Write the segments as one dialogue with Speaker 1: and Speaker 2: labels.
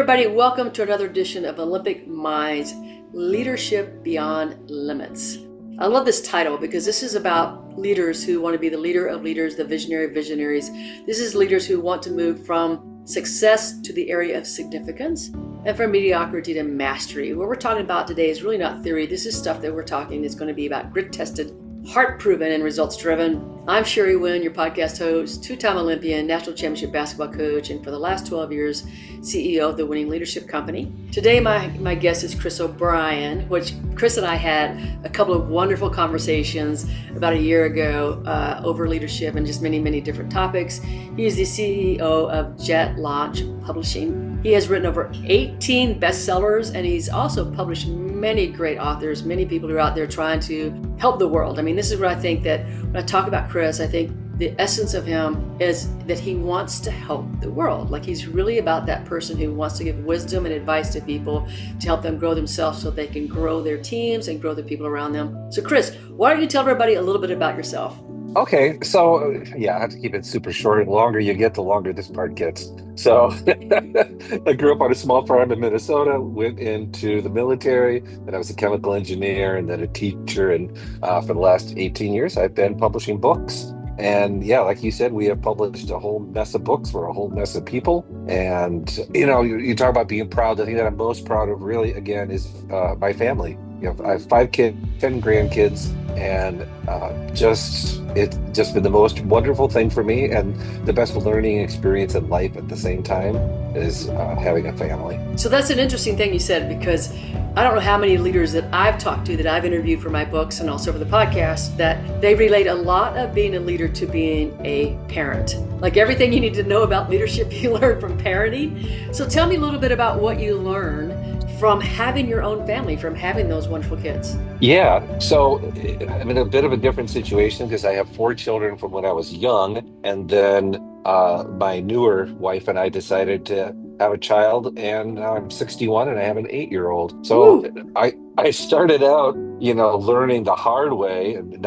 Speaker 1: everybody. Welcome to another edition of Olympic Minds, Leadership Beyond Limits. I love this title because this is about leaders who want to be the leader of leaders, the visionary of visionaries. This is leaders who want to move from success to the area of significance and from mediocrity to mastery. What we're talking about today is really not theory. This is stuff that we're talking is going to be about grit-tested, heart-proven, and results-driven. I'm Sherry Winn, your podcast host, two-time Olympian, national championship basketball coach, and for the last 12 years, CEO of the Winning Leadership Company. Today, my guest is Chris O'Brien, which Chris and I had a couple of wonderful conversations about a year ago over leadership and just many, many different topics. He is the CEO of JetLaunch Publishing. He has written over 18 bestsellers, and he's also published many great authors, many people who are out there trying to help the world. I mean, this is what I think that when I talk about Chris, I think the essence of him is that he wants to help the world. Like, he's really about that person who wants to give wisdom and advice to people to help them grow themselves so they can grow their teams and grow the people around them. So Chris, why don't you tell everybody a little bit about yourself?
Speaker 2: Okay, so I have to keep it super short. The longer you get, the longer this part gets. So I grew up on a small farm in Minnesota, went into the military, and I was a chemical engineer and then a teacher. And for the last 18 years, I've been publishing books. And yeah, like you said, we have published a whole mess of books for a whole mess of people. And, you talk about being proud. The thing that I'm most proud of really, again, is my family. I have 5 kids, 10 grandkids, and it's just been the most wonderful thing for me, and the best learning experience in life at the same time is having a family.
Speaker 1: So that's an interesting thing you said, because I don't know how many leaders that I've talked to, that I've interviewed for my books and also for the podcast, that they relate a lot of being a leader to being a parent. Like, everything you need to know about leadership you learn from parenting. So tell me a little bit about what you learned from having your own family, from having those wonderful kids.
Speaker 2: Yeah, so I'm in a bit of a different situation because I have 4 children from when I was young, and then my newer wife and I decided to have a child, and now I'm 61 and I have an 8-year-old. So I started out, learning the hard way, and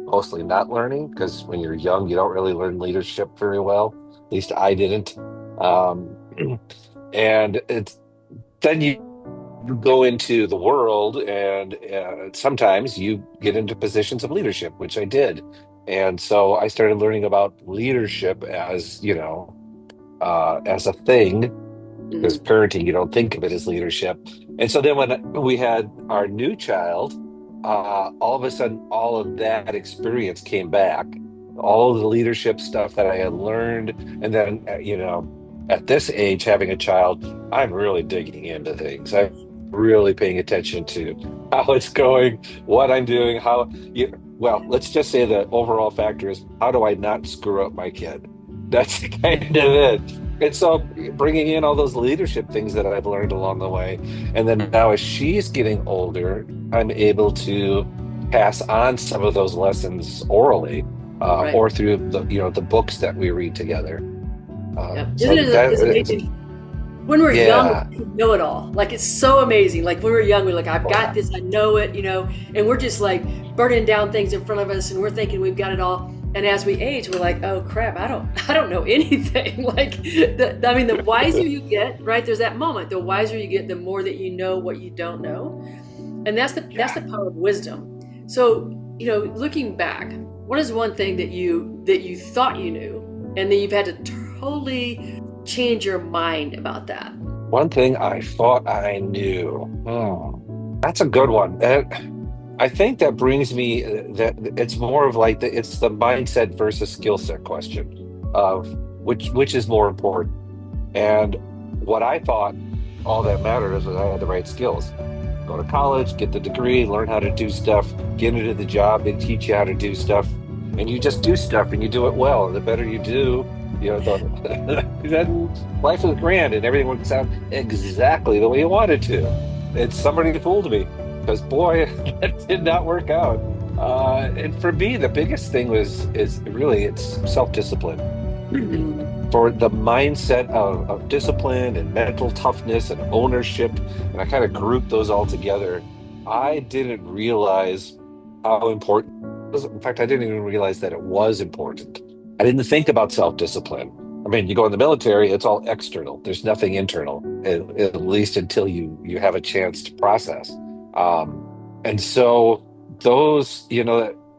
Speaker 2: mostly not learning, because when you're young, you don't really learn leadership very well. At least I didn't. And then you go into the world, and sometimes you get into positions of leadership, which I did. And so I started learning about leadership as, as a thing, because parenting, you don't think of it as leadership. And so then when we had our new child, all of a sudden, all of that experience came back, all of the leadership stuff that I had learned. And then, at this age, having a child, I'm really digging into things. I'm really paying attention to how it's going, what I'm doing, let's just say the overall factor is, how do I not screw up my kid? That's kind of it. And so bringing in all those leadership things that I've learned along the way. And then now as she's getting older, I'm able to pass on some of those lessons orally, or through the books that we read together.
Speaker 1: When we're young, we know it all. Like, it's so amazing. Like, when we're young, we're like, I've got this, I know it, and we're just like burning down things in front of us, and we're thinking we've got it all. And as we age, we're like, oh crap, I don't know anything. Like, the wiser you get, right? There's that moment. The wiser you get, the more that you know what you don't know, and that's the power of wisdom. So, looking back, what is one thing that you thought you knew, and then you've had to totally change your mind about that?
Speaker 2: One thing I thought I knew. That's a good one. I think that brings me that it's more of like it's the mindset versus skill set question of which is more important. And what I thought all that mattered is that I had the right skills. Go to college, get the degree, learn how to do stuff, get into the job, they teach you how to do stuff, and you just do stuff and you do it well. And the better you do, then life is grand and everything works out exactly the way you wanted to. And somebody fooled me, because boy, that did not work out. And for me, the biggest thing it's self-discipline. For the mindset of discipline and mental toughness and ownership, and I kind of grouped those all together. I didn't realize how important it was. In fact, I didn't even realize that it was important. I didn't think about self-discipline. I mean, you go in the military, it's all external. There's nothing internal, at least until you have a chance to process. And so those,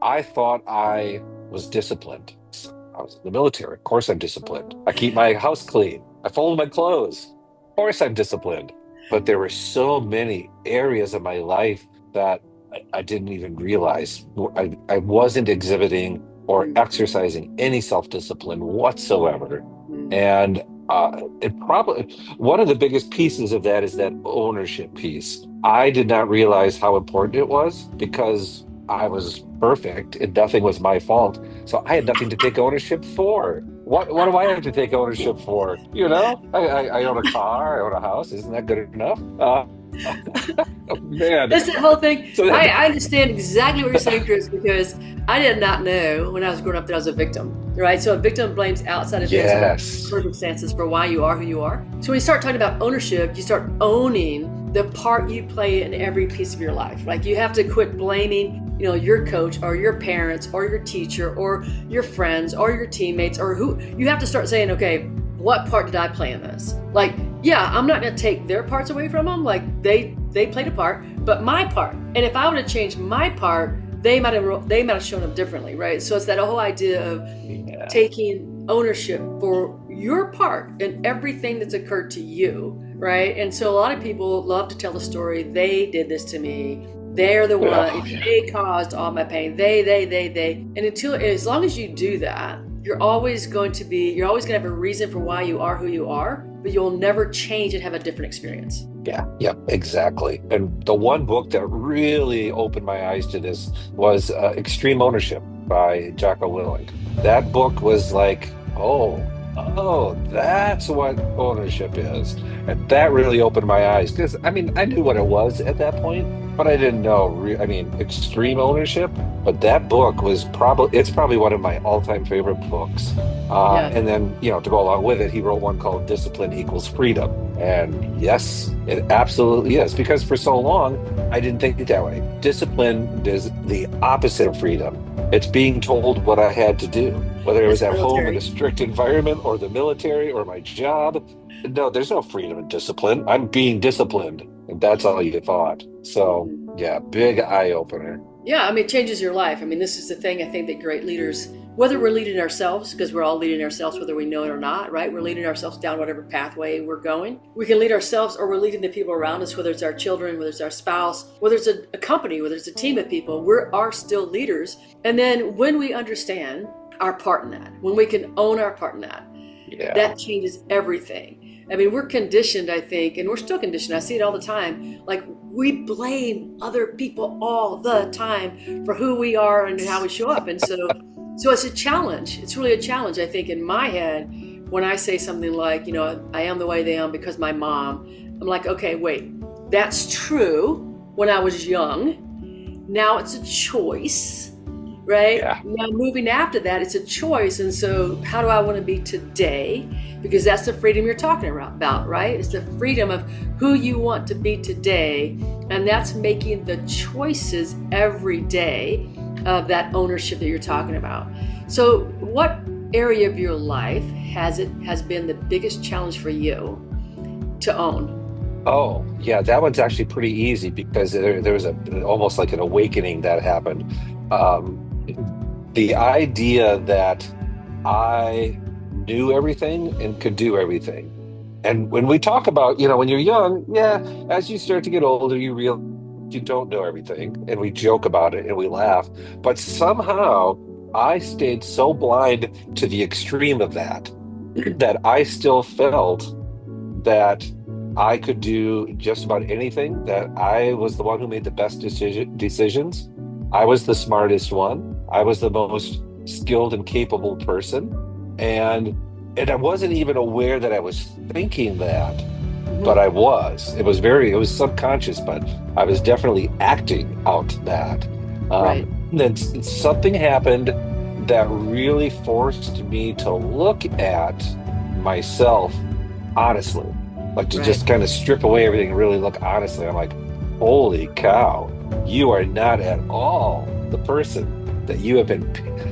Speaker 2: I thought I was disciplined. So I was in the military. Of course, I'm disciplined. I keep my house clean. I fold my clothes. Of course, I'm disciplined. But there were so many areas of my life that I didn't even realize I wasn't exhibiting or exercising any self-discipline whatsoever. And it probably one of the biggest pieces of that is that ownership piece. I did not realize how important it was because I was perfect and nothing was my fault. So I had nothing to take ownership for. What do I have to take ownership for? I own a car, I own a house. Isn't that good enough? Oh, man.
Speaker 1: That's the whole thing.
Speaker 2: So
Speaker 1: I understand exactly what you're saying, Chris, because I did not know when I was growing up that I was a victim, right? So a victim blames outside events, circumstances for why you are who you are. So when you start talking about ownership, you start owning the part you play in every piece of your life. Like you have to quit blaming, your coach or your parents or your teacher or your friends or your teammates or who. You have to start saying, okay, what part did I play in this? Like, yeah, I'm not going to take their parts away from them. Like they played a part, but my part. And if I would have changed my part, they might have shown up differently, right? So it's that whole idea of taking ownership for your part in everything that's occurred to you, right? And so a lot of people love to tell the story, they did this to me. They're the one, they caused all my pain. They. And as long as you do that, you're always going to have a reason for why you are who you are, but you'll never change and have a different experience.
Speaker 2: Yeah, exactly. And the one book that really opened my eyes to this was Extreme Ownership by Jocko Willink. That book was like, oh, that's what ownership is. And that really opened my eyes because, I knew what it was at that point, but I didn't know, extreme ownership. But that book was probably one of my all-time favorite books. And then, to go along with it, he wrote one called Discipline Equals Freedom. And yes, it absolutely is. Because for so long, I didn't think that way. Discipline is the opposite of freedom. It's being told what I had to do, whether it was at home in a strict environment or the military or my job. No, there's no freedom in discipline. I'm being disciplined. And that's all you thought. So, yeah, big eye opener.
Speaker 1: Yeah, it changes your life. This is the thing I think that great leaders, whether we're leading ourselves, because we're all leading ourselves, whether we know it or not, right? We're leading ourselves down whatever pathway we're going. We can lead ourselves or we're leading the people around us, whether it's our children, whether it's our spouse, whether it's a company, whether it's a team of people, we are still leaders. And then when we understand our part in that, when we can own our part in that, that changes everything. We're conditioned, I think, and we're still conditioned. I see it all the time. Like we blame other people all the time for who we are and how we show up. And so it's a challenge. It's really a challenge, I think, in my head when I say something like, I am the way I am because my mom. I'm like, okay, wait, that's true when I was young. Now it's a choice, right?
Speaker 2: Yeah.
Speaker 1: Now moving after that, it's a choice. And so how do I want to be today? Because that's the freedom you're talking about, right? It's the freedom of who you want to be today. And that's making the choices every day of that ownership that you're talking about. So what area of your life has been the biggest challenge for you to own?
Speaker 2: Oh, yeah, that one's actually pretty easy because there was almost like an awakening that happened. The idea that I knew everything and could do everything. And when we talk about, when you're young, as you start to get older, you realize you don't know everything. And we joke about it and we laugh. But somehow I stayed so blind to the extreme of that I still felt that I could do just about anything, that I was the one who made the best decisions. I was the smartest one. I was the most skilled and capable person. And I wasn't even aware that I was thinking that, but I was. It was subconscious, but I was definitely acting out that.
Speaker 1: Right.
Speaker 2: Then something happened that really forced me to look at myself honestly, like to just kind of strip away everything and really look honestly. I'm like, holy cow, you are not at all the person that you have been,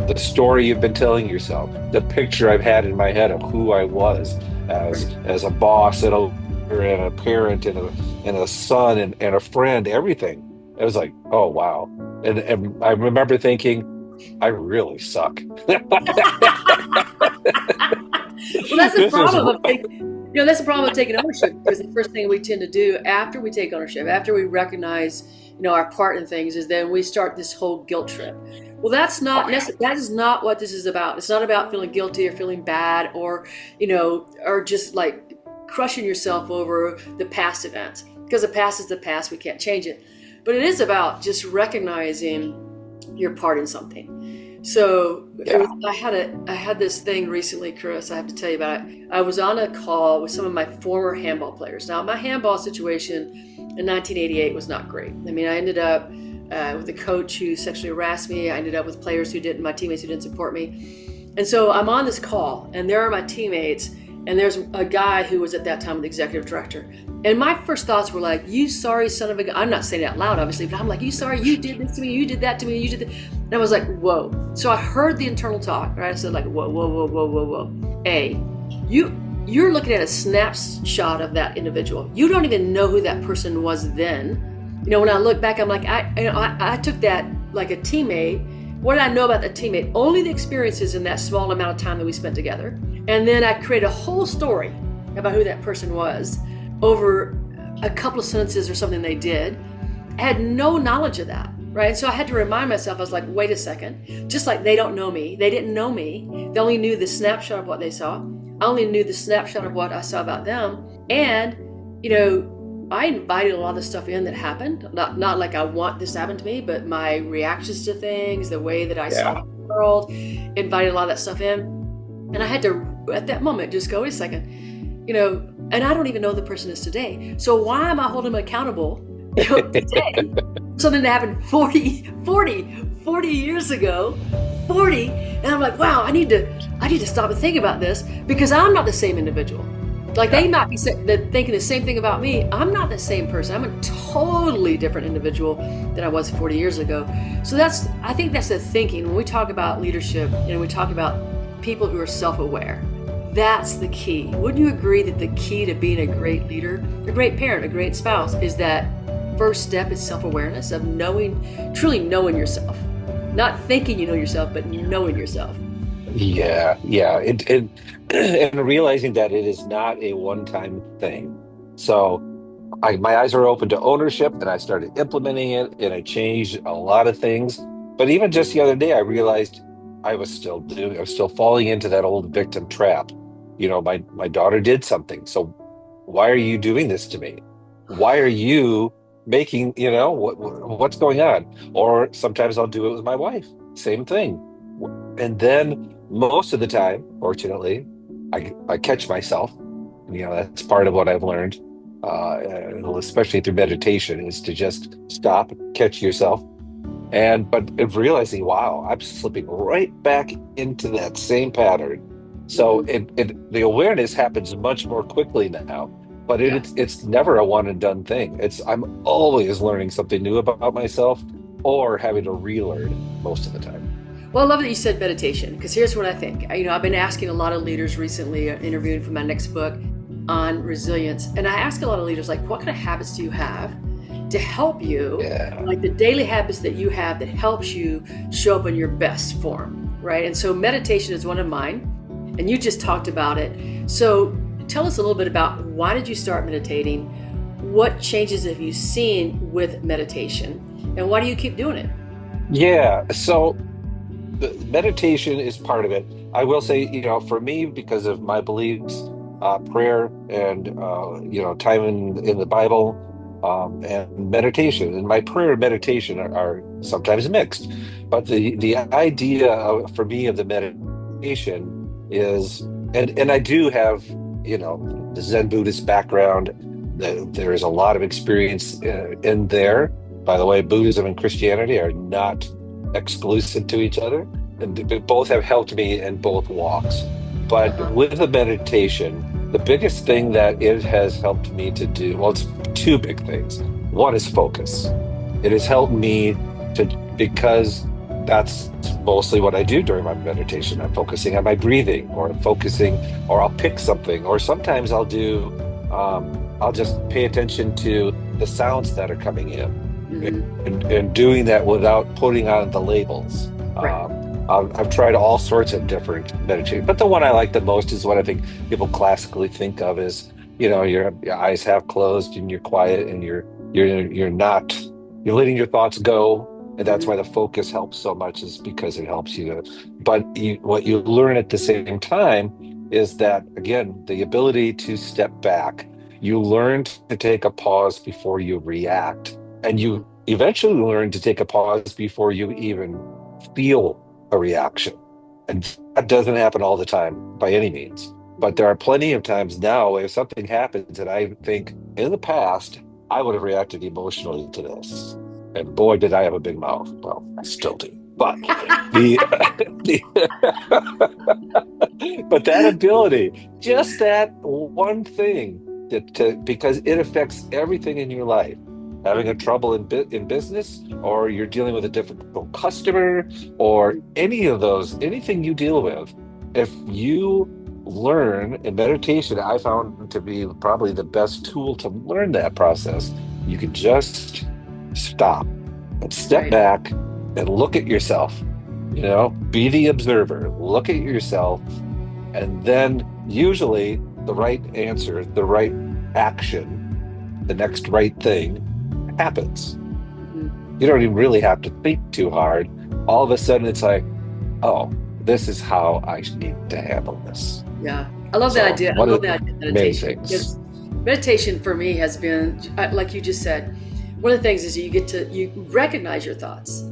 Speaker 2: the story you've been telling yourself, the picture I've had in my head of who I was as a boss and a parent and a son and a friend, everything. It was like, oh wow. And I remember thinking, I really suck.
Speaker 1: Well, that's the
Speaker 2: This is
Speaker 1: problem of that's the problem of taking ownership, because the first thing we tend to do after we take ownership, after we recognize, our part in things, is then we start this whole guilt trip. Well, that's not that is not what this is about. It's not about feeling guilty or feeling bad or, or just like crushing yourself over the past events, because the past is the past. We can't change it. But it is about just recognizing your part in something. So I had this thing recently, Chris, I have to tell you about it. I was on a call with some of my former handball players. Now, my handball situation in 1988 was not great. I mean, I ended up with a coach who sexually harassed me. I ended up with players my teammates who didn't support me. And so I'm on this call, and there are my teammates, and there's a guy who was at that time the executive director. And my first thoughts were like, you sorry son of a gun. I'm not saying it out loud, obviously, but I'm like, you sorry, you did this to me, you did that to me, you did that. And I was like, whoa. So I heard the internal talk, right? I said like, whoa, whoa, whoa, whoa, whoa, whoa. A, you're looking at a snapshot of that individual. You don't even know who that person was then. When I look back, I'm like, I took that like a teammate. What did I know about that teammate? Only the experiences in that small amount of time that we spent together. And then I created a whole story about who that person was over a couple of sentences or something they did. I had no knowledge of that, right? So I had to remind myself, I was like, wait a second. Just like they don't know me, they didn't know me. They only knew the snapshot of what they saw. I only knew the snapshot of what I saw about them. And, I invited a lot of the stuff in that happened. Not like I want this to happen to me, but my reactions to things, the way that I saw the world, invited a lot of that stuff in. And I had to, at that moment, just go, wait a second, and I don't even know who the person is today. So why am I holding them accountable today? Something that happened 40 years ago, 40. And I'm like, wow, I need to stop and think about this, because I'm not the same individual. Like they might be thinking the same thing about me. I'm not the same person. I'm a totally different individual than I was 40 years ago. So I think that's the thinking. When we talk about leadership and we talk about people who are self-aware, that's the key. Wouldn't you agree that the key to being a great leader, a great parent, a great spouse, is that first step is self-awareness of truly knowing yourself. Not thinking you know yourself, but knowing yourself.
Speaker 2: Yeah. And realizing that it is not a one-time thing. So my eyes are open to ownership, and I started implementing it, and I changed a lot of things. But even just the other day, I realized I was still falling into that old victim trap. My daughter did something. So why are you doing this to me? Why are you making, what's going on? Or sometimes I'll do it with my wife. Same thing. And then most of the time, fortunately, I catch myself. That's part of what I've learned, especially through meditation, is to just stop, catch yourself. But realizing, wow, I'm slipping right back into that same pattern. So the awareness happens much more quickly now, but it's never a one and done thing. I'm always learning something new about myself, or having to relearn most of the time.
Speaker 1: Well, I love that you said meditation, because here's what I think. I've been asking a lot of leaders recently, interviewing for my next book on resilience. And I ask a lot of leaders, like, what kind of habits do you have to help you, like the daily habits that you have that helps you show up in your best form, right? And so meditation is one of mine, and you just talked about it. So tell us a little bit about, why did you start meditating? What changes have you seen with meditation? And why do you keep doing it?
Speaker 2: Yeah, so the meditation is part of it. I will say, for me, because of my beliefs, prayer and, time in the Bible, and meditation. And my prayer and meditation are sometimes mixed. But the idea for me of the meditation is, and I do have, the Zen Buddhist background. There is a lot of experience in there. By the way, Buddhism and Christianity are not exclusive to each other, and they both have helped me in both walks. But with the meditation, the biggest thing that it has helped me to do, well, it's two big things. One is focus. It has helped me because that's mostly what I do during my meditation. I'm focusing on my breathing, or I'm focusing, or I'll pick something, or sometimes I'll just pay attention to the sounds that are coming in, and doing that without putting on the labels.
Speaker 1: Right.
Speaker 2: I've tried all sorts of different meditation, but the one I like the most is what I think people classically think of as, your eyes half closed and you're quiet and you're not, you're letting your thoughts go. And that's why the focus helps so much, is because it helps you but what you learn at the same time is that, again, the ability to step back. You learn to take a pause before you react, and you eventually learn to take a pause before you even feel a reaction. And that doesn't happen all the time by any means. But there are plenty of times now if something happens and I think in the past, I would have reacted emotionally to this. And boy, did I have a big mouth. Well, I still do. But but that ability, just that one thing, because it affects everything in your life. Having a trouble in business, or you're dealing with a difficult customer, or anything you deal with, if you learn in meditation, I found to be probably the best tool to learn that process. You can just stop and step back and look at yourself. Be the observer, look at yourself, and then usually the right answer, the right action, the next right thing happens. You don't even really have to think too hard. All of a sudden it's like, oh, this is how I need to handle this.
Speaker 1: Yeah, I love that idea. I love that idea of meditation. Because meditation for me has been, like you just said, one of the things is you recognize your thoughts.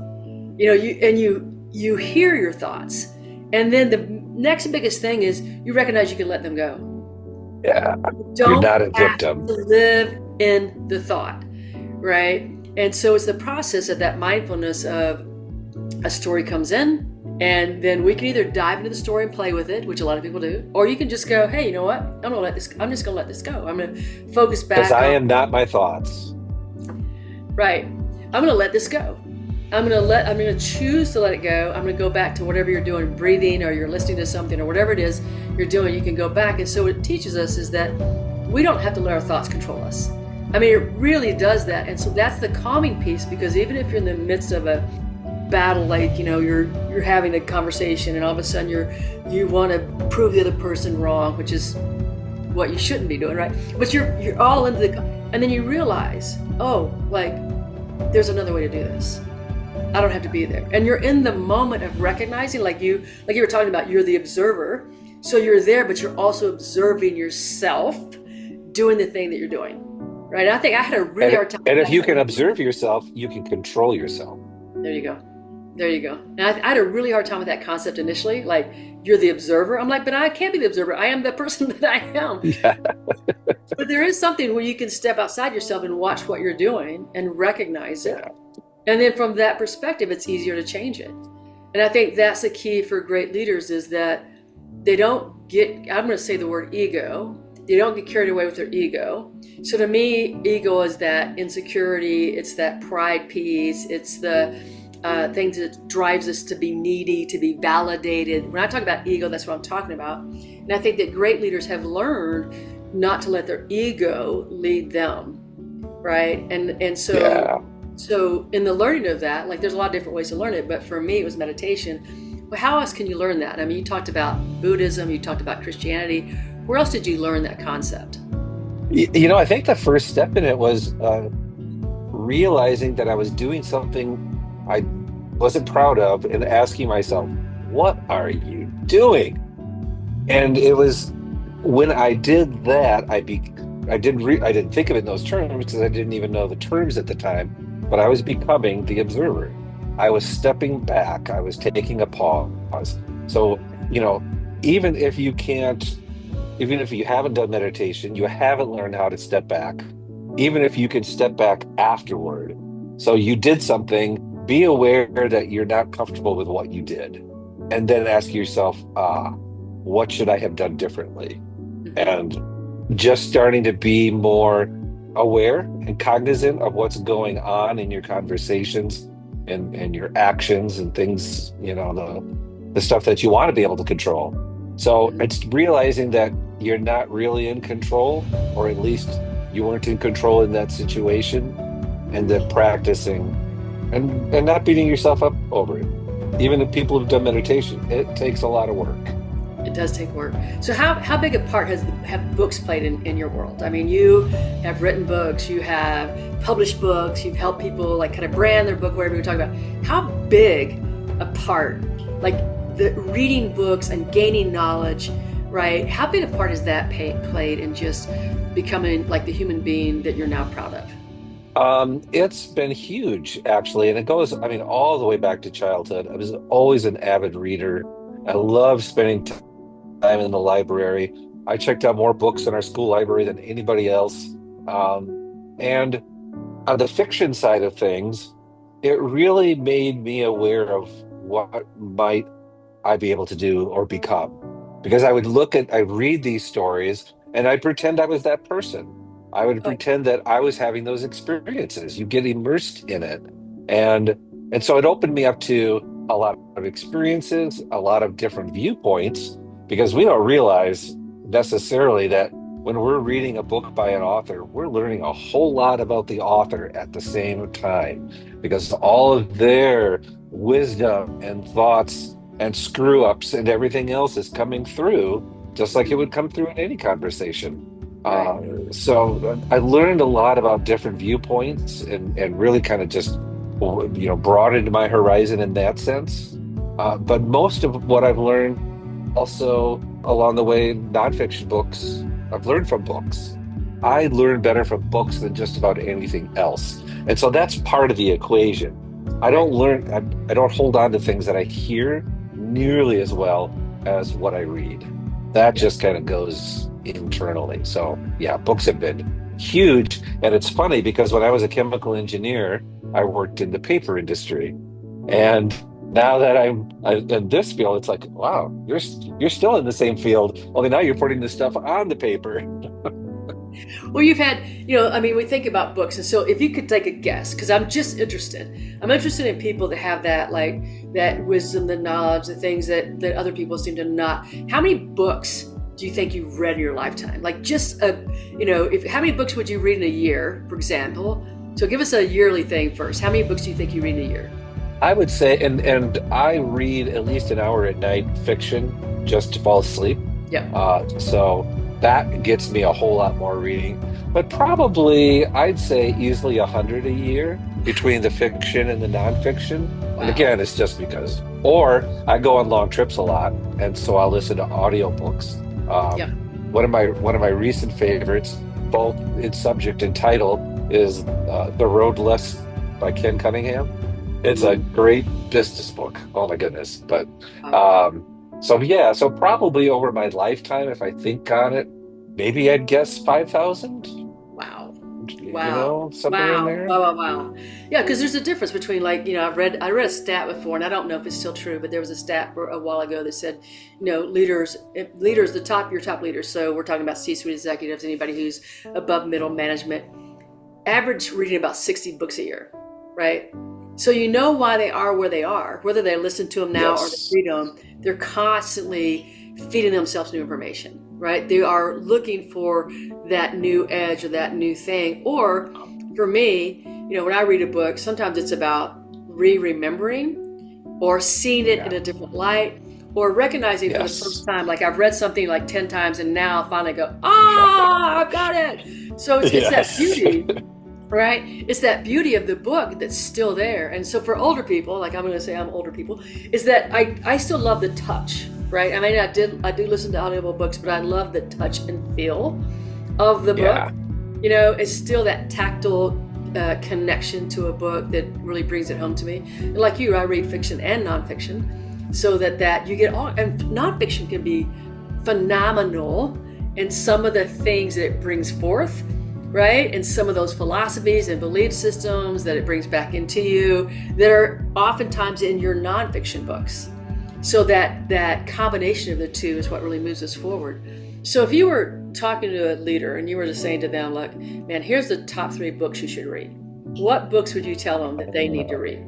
Speaker 1: You hear your thoughts, and then the next biggest thing is you recognize you can let them go.
Speaker 2: Yeah, you're not a victim.
Speaker 1: To live in the thought, right? And so it's the process of that mindfulness of a story comes in, and then we can either dive into the story and play with it, which a lot of people do, or you can just go, hey, you know what? I'm just gonna let this go. I'm gonna focus back.
Speaker 2: Because I am not my thoughts.
Speaker 1: Right. I'm gonna let this go. I'm gonna choose to let it go. I'm gonna go back to whatever you're doing, breathing, or you're listening to something, or whatever it is you're doing, you can go back. And so what it teaches us is that we don't have to let our thoughts control us. I mean, it really does that. And so that's the calming piece, because even if you're in the midst of a battle, like, you're having a conversation and all of a sudden you want to prove the other person wrong, which is what you shouldn't be doing, right? But you're all into and then you realize, oh, like, there's another way to do this. I don't have to be there. And you're in the moment of recognizing, like you were talking about, you're the observer. So you're there, but you're also observing yourself doing the thing that you're doing, right? And I think I had a really hard time.
Speaker 2: And if you can observe yourself, you can control yourself.
Speaker 1: There you go. And I had a really hard time with that concept initially. Like, you're the observer. I'm like, but I can't be the observer. I am the person that I am.
Speaker 2: Yeah.
Speaker 1: But there is something where you can step outside yourself and watch what you're doing and recognize it. And then from that perspective, it's easier to change it. And I think that's the key for great leaders, is that they don't get, I'm going to say the word ego, they don't get carried away with their ego. So to me, ego is that insecurity, it's that pride piece, it's the thing that drives us to be needy, to be validated. When I talk about ego, that's what I'm talking about. And I think that great leaders have learned not to let their ego lead them, right? And so So in the learning of that, like, there's a lot of different ways to learn it, but for me, it was meditation. Well, how else can you learn that? I mean, you talked about Buddhism, you talked about Christianity. Where else did you learn that concept?
Speaker 2: I think the first step in it was realizing that I was doing something I wasn't proud of, and asking myself, what are you doing? And it was when I did that, I didn't think of it in those terms, because I didn't even know the terms at the time. But I was becoming the observer. I was stepping back. I was taking a pause. So, even if you haven't done meditation, you haven't learned how to step back, even if you can step back afterward. So you did something, be aware that you're not comfortable with what you did. And then ask yourself, what should I have done differently? And just starting to be more aware and cognizant of what's going on in your conversations and your actions and things, the stuff that you want to be able to control. So it's realizing that you're not really in control, or at least you weren't in control in that situation, and then practicing and not beating yourself up over it. Even the people who've done meditation, it takes a lot of work.
Speaker 1: It does take work. So how big a part have books played in your world? I mean, you have written books, you have published books, you've helped people like kind of brand their book, whatever you're talking about. How big a part, like the reading books and gaining knowledge, right? How big a part has that played in just becoming like the human being that you're now proud of?
Speaker 2: It's been huge, actually, and it goes, I mean, all the way back to childhood. I was always an avid reader. I love spending time in the library. I checked out more books in our school library than anybody else. And on the fiction side of things, it really made me aware of what might I be able to do or become. Because I'd read these stories and I'd pretend I was that person. I would
Speaker 1: Oh,
Speaker 2: pretend that I was having those experiences. You get immersed in it. And so it opened me up to a lot of experiences, a lot of different viewpoints, because we don't realize necessarily that when we're reading a book by an author, we're learning a whole lot about the author at the same time, because all of their wisdom and thoughts and screw ups and everything else is coming through, just like it would come through in any conversation.
Speaker 1: right.
Speaker 2: So I learned a lot about different viewpoints and really kind of just, broadened my horizon in that sense. But most of what I've learned also along the way, nonfiction books, I've learned from books. I learn better from books than just about anything else. And so that's part of the equation. I don't hold on to things that I hear nearly as well as what I read. That just kind of goes internally. So yeah, books have been huge. And it's funny because when I was a chemical engineer, I worked in the paper industry. And now that I'm in this field, it's like, wow, you're still in the same field. Only now you're putting this stuff on the paper.
Speaker 1: Well, you've had, I mean, we think about books. And so if you could take a guess, because I'm interested in people that have that, like that wisdom, the knowledge, the things that other people seem to not. How many books do you think you've read in your lifetime? Like just, how many books would you read in a year, for example? So give us a yearly thing first. How many books do you think you read in a year?
Speaker 2: I would say, and I read at least an hour at night fiction just to fall asleep.
Speaker 1: Yeah.
Speaker 2: So that gets me a whole lot more reading. But probably, I'd say easily 100 a year between the fiction and the nonfiction.
Speaker 1: Wow.
Speaker 2: And again, it's just because. Or I go on long trips a lot, and so I'll listen to audiobooks.
Speaker 1: Yeah.
Speaker 2: One of my recent favorites, both in subject and title, is The Road Less by Ken Cunningham. It's a great business book. Oh my goodness. But so probably over my lifetime, if I think on it, maybe I'd guess 5,000.
Speaker 1: Wow.
Speaker 2: Somewhere in there.
Speaker 1: Wow. Yeah, because there's a difference between I read a stat before, and I don't know if it's still true, but there was a stat a while ago that said, leaders, your top leaders. So we're talking about C-suite executives, anybody who's above middle management, average reading about 60 books a year, right? So you know why they are where they are, whether they listen to them now or they read them, they're constantly feeding themselves new information, right? They are looking for that new edge or that new thing. Or for me, when I read a book, sometimes it's about remembering or seeing it in a different light or recognizing for the first time, like I've read something like 10 times and now I finally go, I've got it. So it's that beauty. Right? It's that beauty of the book that's still there. And so for older people, like I'm going to say I'm older people, is that I still love the touch, right? I mean, I do listen to audible books, but I love the touch and feel of the book. It's still that tactile connection to a book that really brings it home to me. And like you, I read fiction and nonfiction so that you get all, and nonfiction can be phenomenal in some of the things that it brings forth, right? And some of those philosophies and belief systems that it brings back into you that are oftentimes in your nonfiction books. So that combination of the two is what really moves us forward. So if you were talking to a leader and you were just saying to them, look, man, here's the top 3 books you should read. What books would you tell them that they need to read?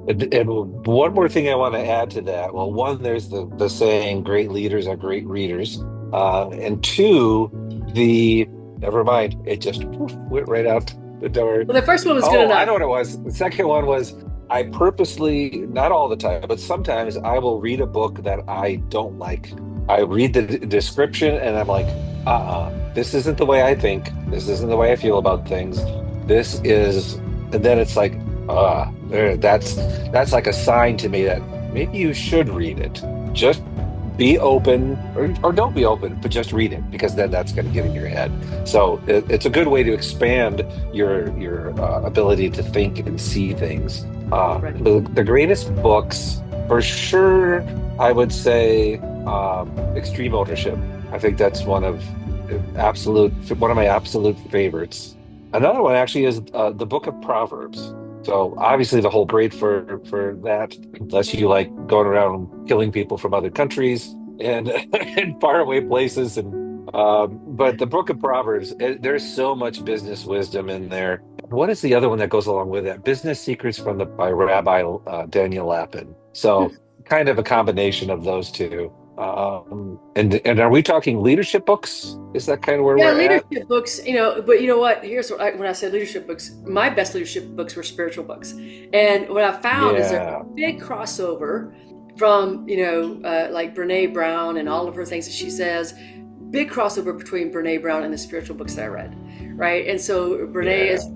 Speaker 2: And one more thing I want to add to that. Well, one, there's the saying, great leaders are great readers. And two, never mind, it just poof, went right out the door.
Speaker 1: Well, the first one was good
Speaker 2: Oh, I know
Speaker 1: enough.
Speaker 2: what it was. The second one was I purposely, not all the time, but sometimes I will read a book that I don't like. I read the description and I'm like, this isn't the way I think. This isn't the way I feel about things. This is, and then it's like, that's like a sign to me that maybe you should read it. Just be open, or don't be open, but just read it, because then that's going to get in your head. So it's a good way to expand your ability to think and see things.
Speaker 1: Right.
Speaker 2: The greatest books, for sure, I would say Extreme Ownership. I think that's one of my absolute favorites. Another one actually is the Book of Proverbs. So obviously the whole grade for that, unless you like going around killing people from other countries and and faraway places, and but the Book of Proverbs, there's so much business wisdom in there. What is the other one that goes along with that? Business Secrets by Rabbi Daniel Lapin. So kind of a combination of those two. And are we talking leadership books? Is that kind of where
Speaker 1: Yeah,
Speaker 2: we're at?
Speaker 1: leadership books, but you know what? Here's when I say leadership books, my best leadership books were spiritual books. And what I found is there's
Speaker 2: Yeah.
Speaker 1: a big crossover from, like Brene Brown and all of her things that she says, big crossover between Brene Brown and the spiritual books that I read, right? And so Brene
Speaker 2: Yeah.
Speaker 1: is,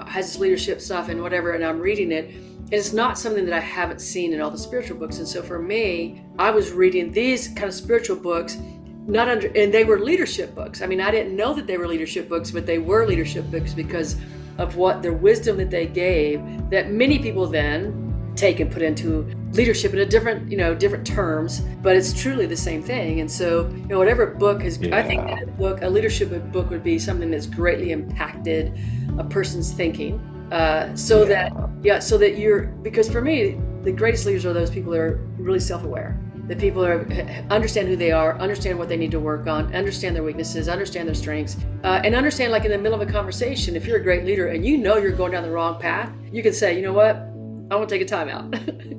Speaker 1: has this leadership stuff and whatever, and I'm reading it. And it's not something that I haven't seen in all the spiritual books. And so for me, I was reading these kind of spiritual books, and they were leadership books. I mean, I didn't know that they were leadership books, but they were leadership books because of what their wisdom that they gave, that many people then take and put into leadership in a different terms, but it's truly the same thing. And so, whatever book is, I think
Speaker 2: Yeah.
Speaker 1: that a leadership book would be something that's greatly impacted a person's thinking. So that because for me, the greatest leaders are those people that are really self-aware. The people understand who they are, understand what they need to work on, understand their weaknesses, understand their strengths, and understand, like in the middle of a conversation, if you're a great leader and you're going down the wrong path, you can say, you know what? I want to take a time out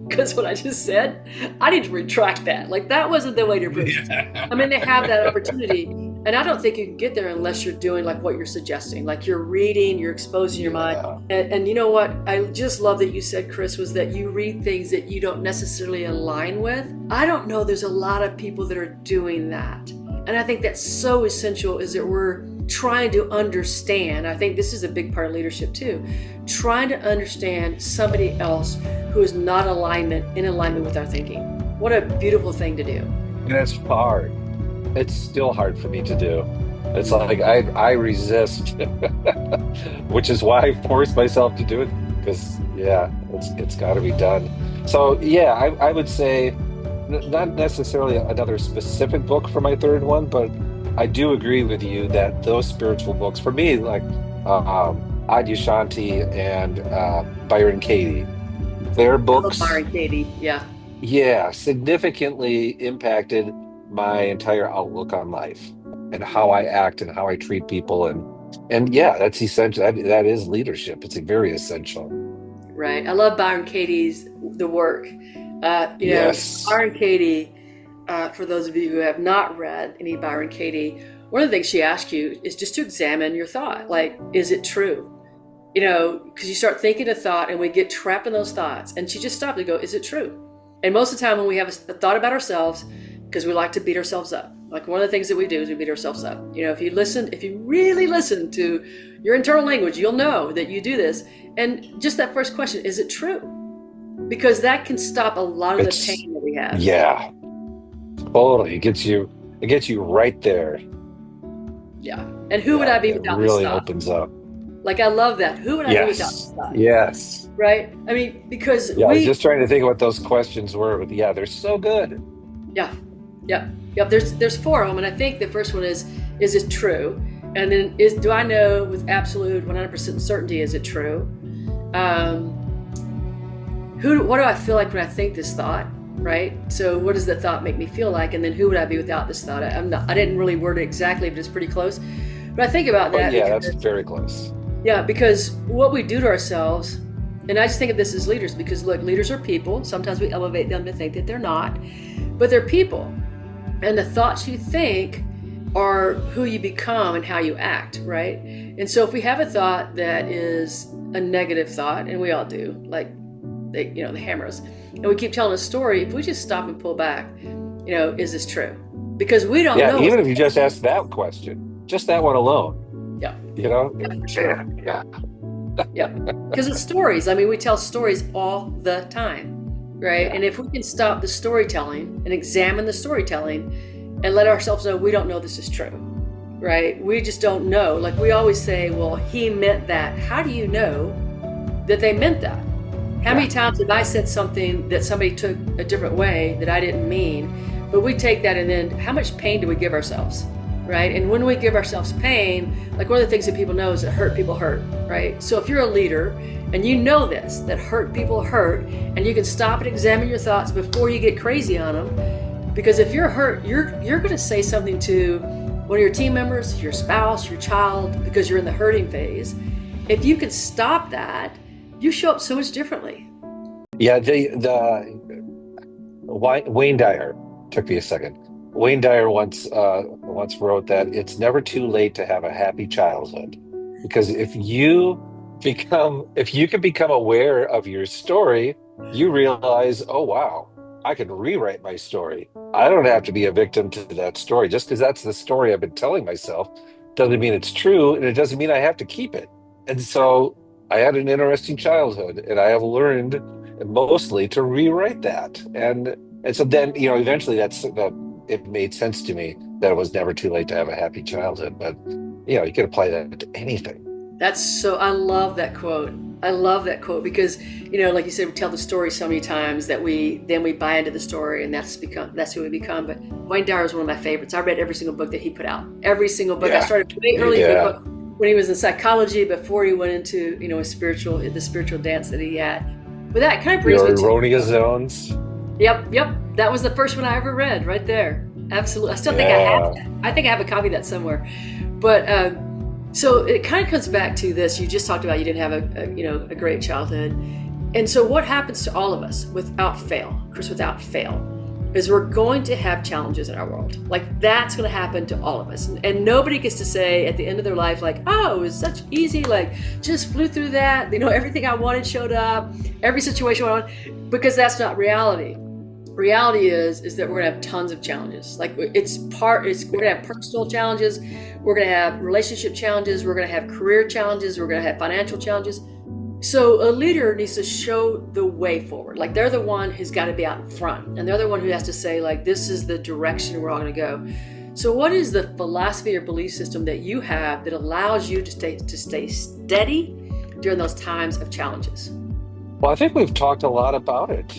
Speaker 1: because what I just said, I need to retract that. Like that wasn't the way to approach it. I mean, they have that opportunity. And I don't think you can get there unless you're doing like what you're suggesting, like you're reading, you're exposing your mind. And you know what? I just love that you said, Chris, was that you read things that you don't necessarily align with. I don't know. There's a lot of people that are doing that. And I think that's so essential, is that we're trying to understand. I think this is a big part of leadership too. Trying to understand somebody else who is not in alignment with our thinking. What a beautiful thing to do.
Speaker 2: And it's hard. It's still hard for me to do. It's like I resist, which is why I force myself to do it, because it's got to be done. So yeah, I would say not necessarily another specific book for my third one, but I do agree with you that those spiritual books for me, like Adyashanti and Byron Katie, their books,
Speaker 1: Byron Katie,
Speaker 2: yeah, significantly impacted my entire outlook on life and how I act and how I treat people, and yeah, that's essential. That is leadership. It's very essential.
Speaker 1: Right. I love Byron Katie's the work.
Speaker 2: Yes.
Speaker 1: Byron Katie. For those of you who have not read any Byron Katie, one of the things she asks you is just to examine your thought. Like, is it true? Because you start thinking a thought and we get trapped in those thoughts. And she just stopped and go, is it true? And most of the time when we have a thought about ourselves, because we like to beat ourselves up. Like one of the things that we do is we beat ourselves up. If you really listen to your internal language, you'll know that you do this. And just that first question, is it true? Because that can stop a lot of the pain that we have.
Speaker 2: Yeah. Totally. It gets you right there.
Speaker 1: Yeah. And who would I be without this
Speaker 2: really
Speaker 1: thought?
Speaker 2: Opens up.
Speaker 1: Like, I love that. Who would I be without this thought?
Speaker 2: Yes.
Speaker 1: Right? I mean, because
Speaker 2: I was just trying to think of what those questions were, but yeah, they're so good.
Speaker 1: Yeah. There's four of them, and I think the first one is it true? And then do I know with absolute 100% certainty, is it true? What do I feel like when I think this thought? Right? So what does that thought make me feel like? And then who would I be without this thought? I didn't really word it exactly, but it's pretty close. But I think about that.
Speaker 2: Yeah, that's very close.
Speaker 1: Yeah, because what we do to ourselves And I just think of this as leaders because, look, leaders are people. Sometimes we elevate them to think that they're not, but they're people. And the thoughts you think are who you become and how you act, right? And so if we have a thought that is a negative thought, and we all do, like, the hammers, and we keep telling a story, if we just stop and pull back, is this true? Because we don't know.
Speaker 2: Even if you just ask that question, just that one alone.
Speaker 1: Yeah.
Speaker 2: Yeah.
Speaker 1: Yeah. Because it's stories. I mean, we tell stories all the time, right? And if we can stop the storytelling and examine the storytelling and let ourselves know we don't know this is true, right? We just don't know. Like we always say, well, he meant that. How do you know that they meant that? How many times have I said something that somebody took a different way that I didn't mean? But we take that and then how much pain do we give ourselves, right? And when we give ourselves pain, like one of the things that people know is that hurt people hurt, right? So if you're a leader and you know this, that hurt people hurt, and you can stop and examine your thoughts before you get crazy on them, because if you're hurt, you're going to say something to one of your team members, your spouse, your child, because you're in the hurting phase. If you can stop that, you show up so much differently.
Speaker 2: Yeah, Wayne Dyer, took me a second. Wayne Dyer once wrote that it's never too late to have a happy childhood, because if you can become aware of your story, you realize, oh wow, I can rewrite my story. I don't have to be a victim to that story. Just because that's the story I've been telling myself doesn't mean it's true, and it doesn't mean I have to keep it. And so I had an interesting childhood, and I have learned mostly to rewrite that. And so then, eventually it made sense to me that it was never too late to have a happy childhood. But, you can apply that to anything.
Speaker 1: I love that quote. I love that quote because, like you said, we tell the story so many times that we buy into the story, and that's who we become. But Wayne Dyer is one of my favorites. I read every single book that he put out. Every single book. Yeah. I started way early in the book when he was in psychology, before he went into, the spiritual dance that he had. But that kind of brings me to
Speaker 2: erroneous zones.
Speaker 1: Yep. That was the first one I ever read, right there. Absolutely. I still think I have that. I think I have a copy of that somewhere. But so it kind of comes back to this. You just talked about you didn't have a great childhood. And so what happens to all of us without fail, is we're going to have challenges in our world. Like that's going to happen to all of us. And nobody gets to say at the end of their life, like, oh, it was such easy, like just flew through that. Everything I wanted showed up, every situation I wanted, because that's not reality. Reality is that we're going to have tons of challenges. Like we're going to have personal challenges. We're going to have relationship challenges. We're going to have career challenges. We're going to have financial challenges. So a leader needs to show the way forward. Like they're the one who's got to be out in front, and they're the one who has to say, like, this is the direction we're all going to go. So what is the philosophy or belief system that you have that allows you to stay steady during those times of challenges?
Speaker 2: Well, I think we've talked a lot about it.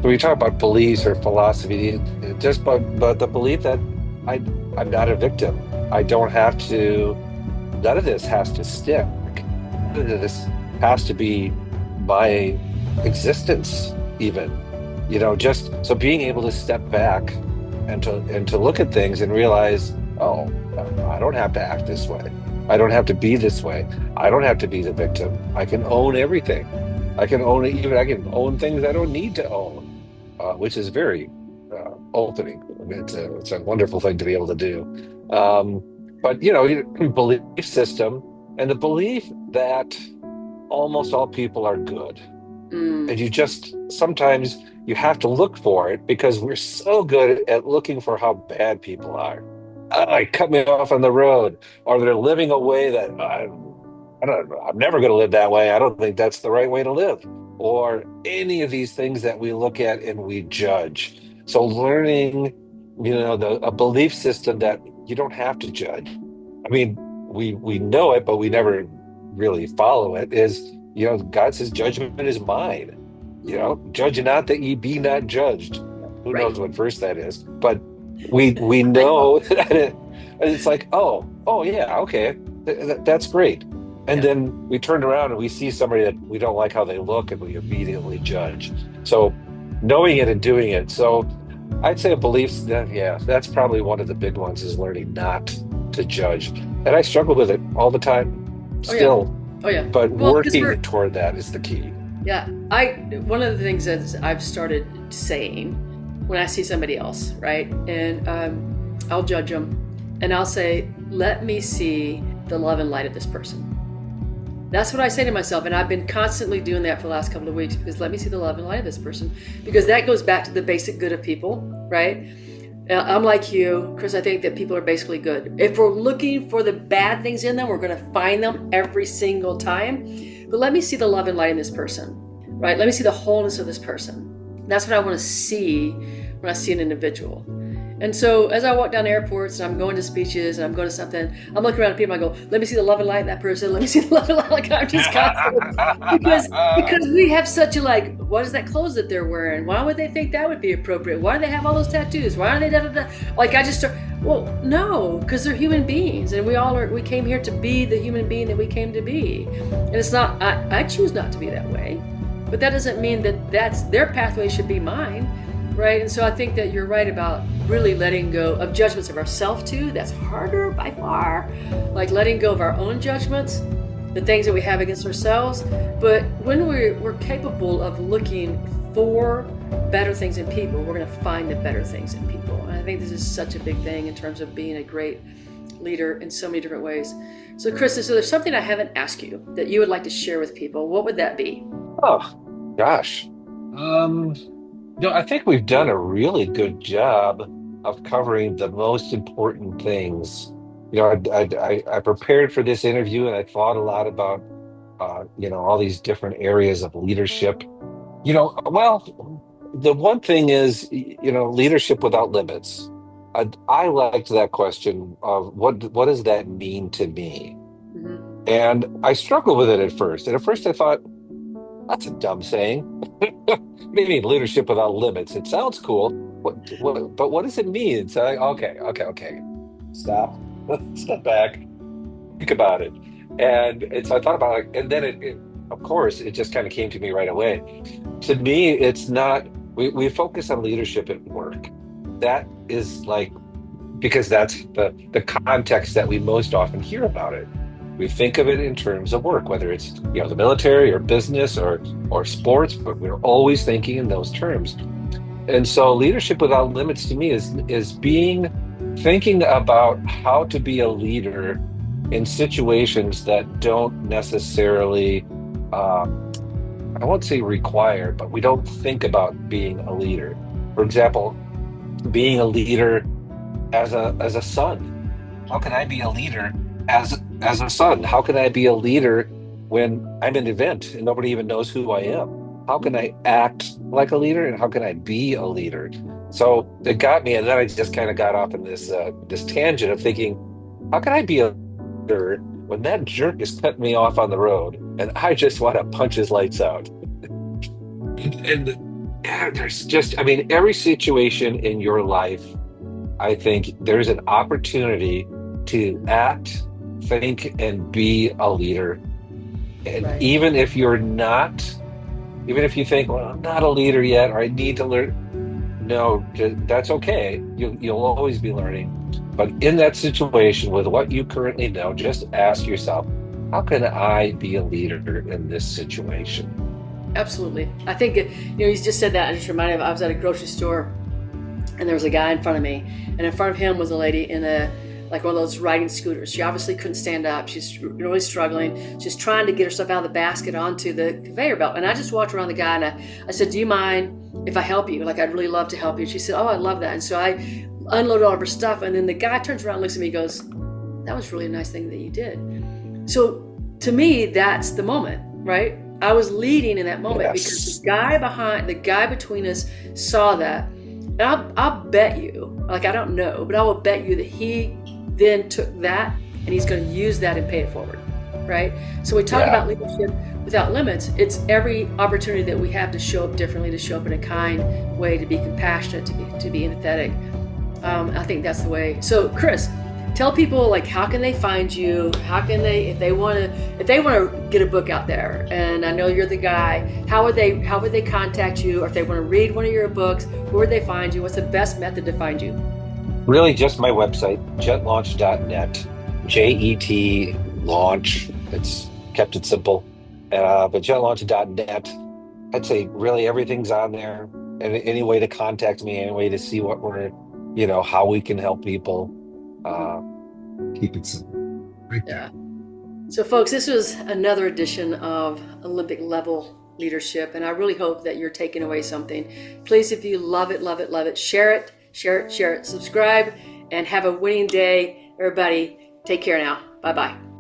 Speaker 2: When we talk about beliefs or philosophy, just but the belief that I'm not a victim. I don't have to. None of this has to stick. None of this has to be my existence, even. Just so being able to step back and to look at things and realize, oh, I don't have to act this way. I don't have to be this way. I don't have to be the victim. I can own everything. I can own it. Even I can own things I don't need to own, which is very opening. I mean, it's a wonderful thing to be able to do. But belief system and the belief that almost all people are good, and sometimes you have to look for it because we're so good at looking for how bad people are. Cut me off on the road, or they're living a way that I'm never going to live that way. I don't think that's the right way to live, or any of these things that we look at and we judge. So learning, a belief system that you don't have to judge. I mean, we know it, but we never really follow it. Is God says judgment is mine. Judge not that ye be not judged. Who knows what verse that is? But we know that it's like, oh yeah, okay, that's great. And then we turn around and we see somebody that we don't like how they look, and we immediately judge. So knowing it and doing it. So I'd say beliefs, that's probably one of the big ones, is learning not to judge. And I struggle with it all the time.
Speaker 1: Oh yeah.
Speaker 2: still,
Speaker 1: Oh yeah.
Speaker 2: but
Speaker 1: Well, because
Speaker 2: working toward that is the key.
Speaker 1: yeah, one of the things that I've started saying when I see somebody else, right, and I'll judge them, and I'll say, let me see the love and light of this person. That's what I say to myself, and I've been constantly doing that for the last couple of weeks, because let me see the love and light of this person, because that goes back to the basic good of people, right? I'm like you, Chris. I think that people are basically good. If we're looking for the bad things in them, we're going to find them every single time. But let me see the love and light in this person, right? Let me see the wholeness of this person. That's what I want to see when I see an individual. And so as I walk down airports and I'm going to speeches and I'm going to something, I'm looking around at people and I go, let me see the love and light in that person. Let me see the love and light. Like I'm just constantly, because we have such a like, what is that clothes that they're wearing? Why would they think that would be appropriate? Why do they have all those tattoos? Why are they da-da-da? Like I just start, well, no, because they're human beings and we came here to be the human being that we came to be. And it's not, I choose not to be that way, but that doesn't mean that that's their pathway should be mine. Right, and so I think that you're right about really letting go of judgments of ourselves too. That's harder by far, like letting go of our own judgments, the things that we have against ourselves. But when we're capable of looking for better things in people, we're going to find the better things in people. And I think this is such a big thing in terms of being a great leader in so many different ways. So Chris, so there's something I haven't asked you that you would like to share with people. What would that be?
Speaker 2: Oh, gosh. No, I think we've done a really good job of covering the most important things. I prepared for this interview and I thought a lot about, all these different areas of leadership. Well, the one thing is, leadership without limits. I liked that question of what does that mean to me?
Speaker 1: Mm-hmm.
Speaker 2: And I struggled with it at first. And at first I thought, that's a dumb saying. What do you mean leadership without limits? It sounds cool, but what does it mean? So okay. Stop. Step back. Think about it. And so I thought about it, and then of course, it just kind of came to me right away. To me, it's not, we focus on leadership at work. That is like, because that's the context that we most often hear about it. We think of it in terms of work, whether it's the military or business or sports, but we're always thinking in those terms. And so leadership without limits to me is thinking about how to be a leader in situations that don't necessarily, I won't say require, but we don't think about being a leader. For example, being a leader as a son. How can I be a leader as a son? How can I be a leader when I'm in an event and nobody even knows who I am? How can I act like a leader and how can I be a leader? So it got me, and then I just kind of got off in this tangent of thinking, how can I be a leader when that jerk is cutting me off on the road and I just want to punch his lights out? And there's just, every situation in your life, I think there's an opportunity to act, think, and be a leader. And
Speaker 1: Right.
Speaker 2: even if you think, well, I'm not a leader yet, or I need to learn, no, that's okay. You'll always be learning. But in that situation, with what you currently know, just ask yourself, how can I be a leader in this situation?
Speaker 1: Absolutely. I think, you just said that. I just reminded me, I was at a grocery store and there was a guy in front of me, and in front of him was a lady in like one of those riding scooters. She obviously couldn't stand up. She's really struggling. She's trying to get herself out of the basket onto the conveyor belt. And I just walked around the guy and I said, do you mind if I help you? Like, I'd really love to help you. She said, oh, I love that. And so I unloaded all of her stuff. And then the guy turns around and looks at me and goes, that was really a nice thing that you did. So to me, that's the moment, right? I was leading in that moment.
Speaker 2: Yes.
Speaker 1: Because the guy between us saw that. And I'll bet you, like, I don't know, but I will bet you that he then took that and he's going to use that and pay it forward, right? So we talk about leadership without limits. It's every opportunity that we have to show up differently, to show up in a kind way, to be compassionate, to be empathetic. I think that's the way. So Chris, tell people, like, how can they find you? How can they, if they want to get a book out there, and I know you're the guy, how would they contact you? Or if they want to read one of your books, where would they find you? What's the best method to find you?
Speaker 2: Really just my website, jetlaunch.net, JET launch, It's kept it simple. But jetlaunch.net, I'd say really everything's on there. And any way to contact me, any way to see what we're, how we can help people. Uh, Keep it simple. Right there.
Speaker 1: Yeah. So folks, this was another edition of Olympic level leadership, and I really hope that you're taking away something. Please, if you love it, share it, subscribe, and have a winning day. Everybody, take care now. Bye-bye.